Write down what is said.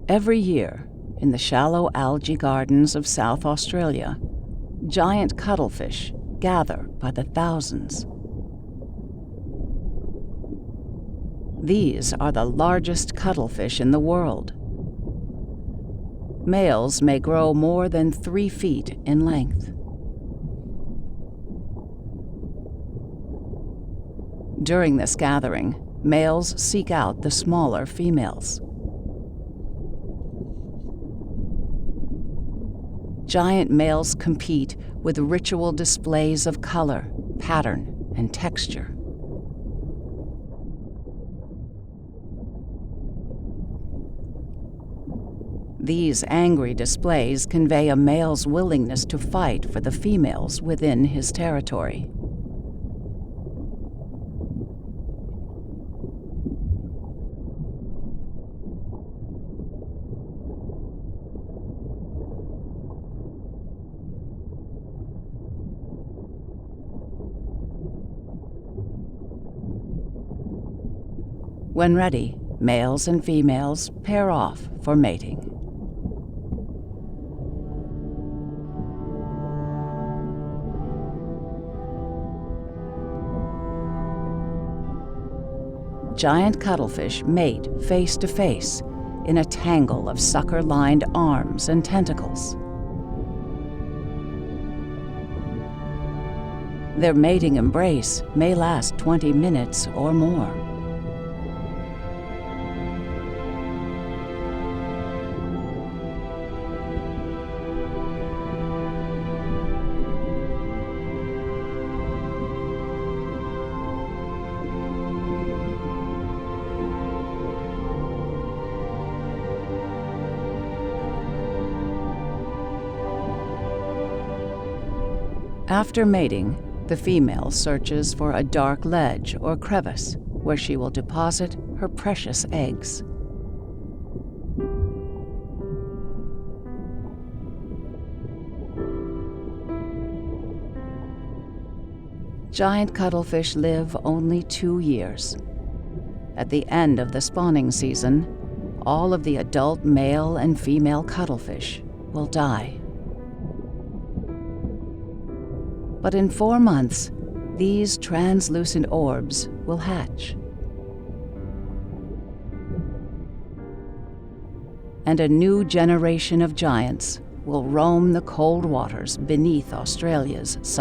Every year, in the shallow algae gardens of South Australia, giant cuttlefish gather by the thousands. These are the largest cuttlefish in the world. Males may grow more than 3 feet in length. During this gathering, males seek out the smaller females. Giant males compete with ritual displays of color, pattern, and texture. These angry displays convey a male's willingness to fight for the females within his territory. When ready, males and females pair off for mating. Giant cuttlefish mate face to face in a tangle of sucker-lined arms and tentacles. Their mating embrace may last 20 minutes or more. After mating, the female searches for a dark ledge or crevice where she will deposit her precious eggs. Giant cuttlefish live only 2 years. At the end of the spawning season, all of the adult male and female cuttlefish will die. But in 4 months, these translucent orbs will hatch. And a new generation of giants will roam the cold waters beneath Australia's